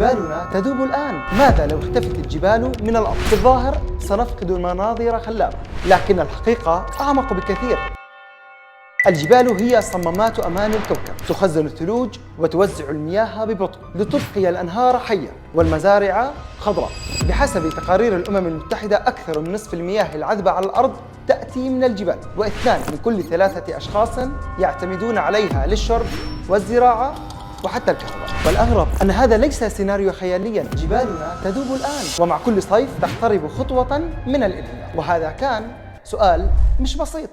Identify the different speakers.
Speaker 1: جبالنا تذوب الآن. ماذا لو اختفت الجبال من الأرض؟ في الظاهر سنفقد مناظر خلابة، لكن الحقيقة أعمق بكثير. الجبال هي صمامات أمان الكوكب، تخزن الثلوج وتوزع المياه ببطء لتبقي الأنهار حية والمزارع خضراء. بحسب تقارير الأمم المتحدة، أكثر من نصف المياه العذبة على الأرض تأتي من الجبال، واثنان من كل 3 أشخاص يعتمدون عليها للشرب والزراعة وحتى الكهرباء. والأغرب أن هذا ليس سيناريو خياليا، جبالنا تذوب الآن، ومع كل صيف تقترب خطوة من الانهيار. وهذا كان سؤال مش بسيط.